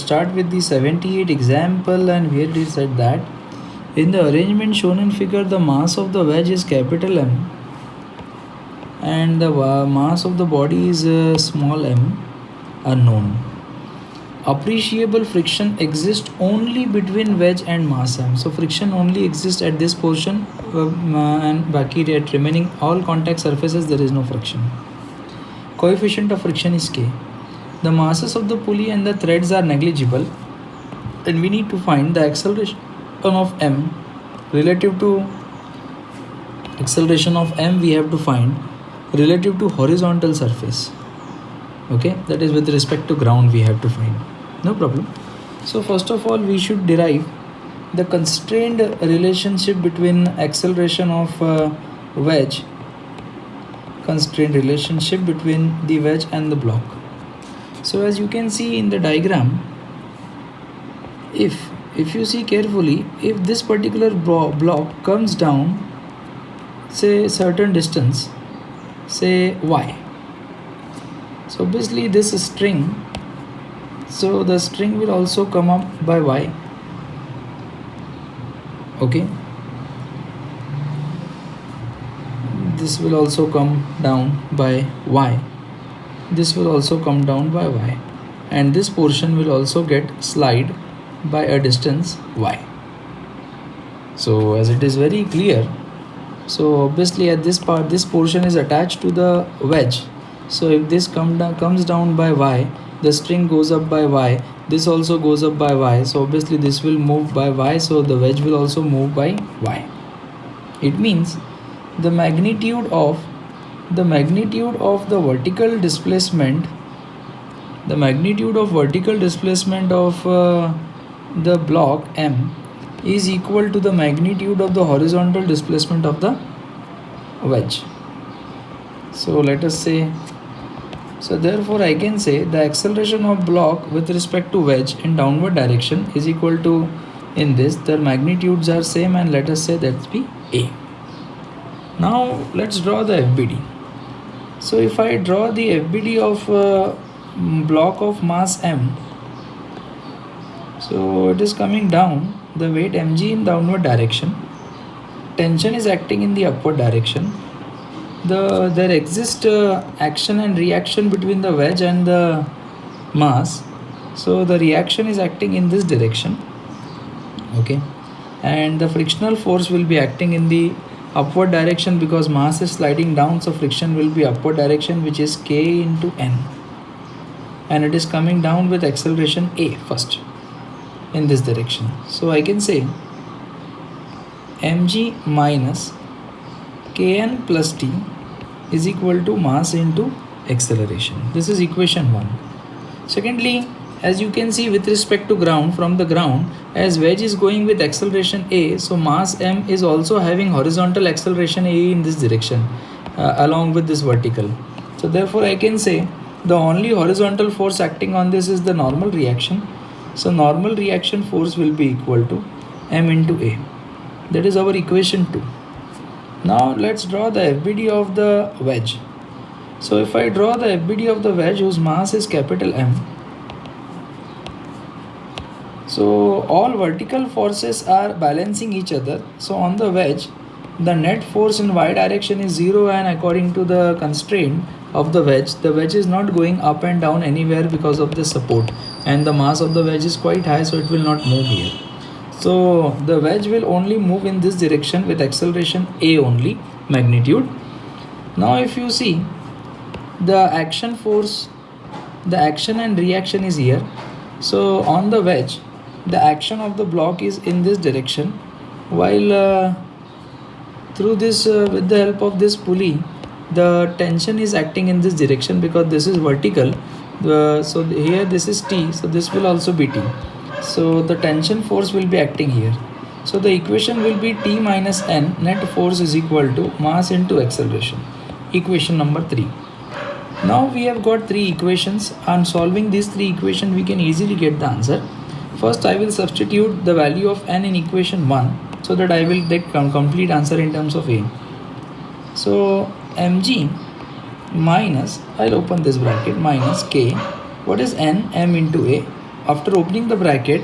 start with the 78 example, and here it is said that in the arrangement shown in figure, the mass of the wedge is capital M and the mass of the body is small m, unknown. Appreciable friction exists only between wedge and mass m. So friction only exists at this portion and baki at remaining all contact surfaces there is no friction. Coefficient of friction is k. The masses of the pulley and the threads are negligible, and we need to find the acceleration of m relative to acceleration of m we have to find relative to horizontal surface. Okay, that is with respect to ground we have to find. No problem. So first of all we should derive the constrained relationship between acceleration of wedge, constrained relationship between the wedge and the block. So as you can see in the diagram, if you see carefully, if this particular block comes down say certain distance, say y, so obviously this string, so the string will also come up by y. Okay, this will also come down by y, this will also come down by y, and this portion will also get slide by a distance y. So as it is very clear, so obviously at this part this portion is attached to the wedge. So if this comes down by y, the string goes up by y, this also goes up by y, so obviously this will move by y, so the wedge will also move by y. It means the magnitude of the vertical displacement, the magnitude of vertical displacement of the block m is equal to the magnitude of the horizontal displacement of the wedge. So let us say, so therefore I can say the acceleration of block with respect to wedge in downward direction is equal to, in this their magnitudes are same, and let us say that be a. Now let's draw the FBD. So if I draw the FBD of block of mass m, so it is coming down, the weight mg in downward direction, tension is acting in the upward direction, there exists action and reaction between the wedge and the mass, so the reaction is acting in this direction. Okay, and the frictional force will be acting in the upward direction because mass is sliding down, so friction will be upward direction, which is k into n, and it is coming down with acceleration a first in this direction. So I can say mg minus kn plus t is equal to mass into acceleration. This is equation 1. Secondly, as you can see with respect to ground, from the ground, as wedge is going with acceleration a, so mass m is also having horizontal acceleration a in this direction along with this vertical. So therefore I can say the only horizontal force acting on this is the normal reaction. So normal reaction force will be equal to m into a. That is our equation 2. Now let's draw the FBD of the wedge. So if I draw the FBD of the wedge whose mass is capital M, so all vertical forces are balancing each other. So on the wedge, the net force in y direction is 0, and according to the constraint of the wedge is not going up and down anywhere because of the support, and the mass of the wedge is quite high, so it will not move here. So the wedge will only move in this direction with acceleration a only, magnitude. Now if you see the action force, the action and reaction is here. So on the wedge, the action of the block is in this direction, while through this with the help of this pulley, the tension is acting in this direction because this is vertical. So here this is T, so this will also be T. So the tension force will be acting here. So the equation will be T minus N, net force is equal to mass into acceleration. Equation number 3. Now we have got 3 equations. On solving these 3 equations, we can easily get the answer. First, I will substitute the value of N in equation 1 so that I will get complete answer in terms of A. So mg minus, I'll open this bracket, minus k. What is N? M into A. after opening the bracket,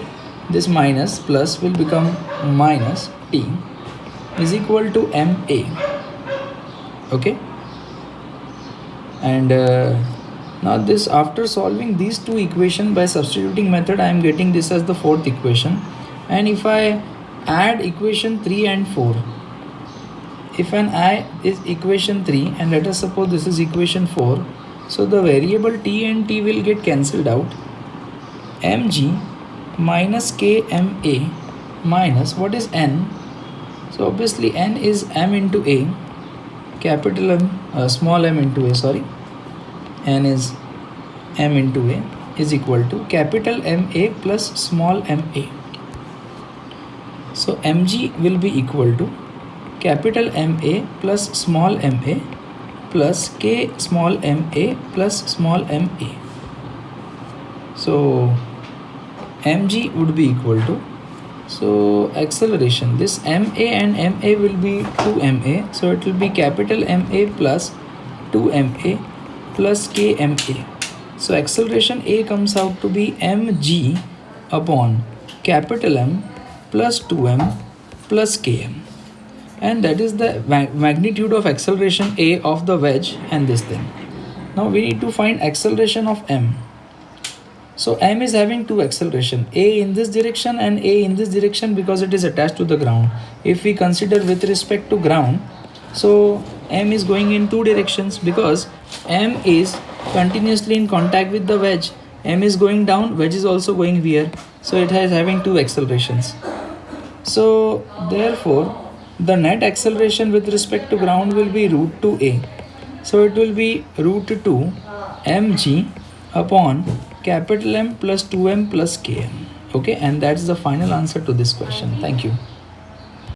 this minus plus will become minus t is equal to ma. Okay, and now this, after solving these two equations by substituting method, I am getting this as the fourth equation. And if I add equation 3 and 4, if an I is equation 3 and let us suppose this is equation 4, so the variable t and t will get cancelled out. mg minus kma minus, what is n? So obviously n is m into a, capital M, small m into a, sorry, n is m into a, is equal to capital Ma plus small ma. So mg will be equal to capital Ma plus small ma plus k small ma plus small ma. So mg would be equal to, so acceleration, this ma and ma will be 2ma, so it will be capital Ma plus 2ma plus kma. So acceleration A comes out to be mg upon capital M plus 2m plus km, and that is the magnitude of acceleration A of the wedge and this thing. Now we need to find acceleration of m. So m is having two acceleration, a in this direction and a in this direction, because it is attached to the ground. If we consider with respect to ground, so m is going in two directions because m is continuously in contact with the wedge. M is going down, wedge is also going here, so it has having two accelerations. So therefore the net acceleration with respect to ground will be root 2a. So it will be root 2 mg upon capital M plus 2m plus km. Okay, and that's the final answer to this question. Thank you.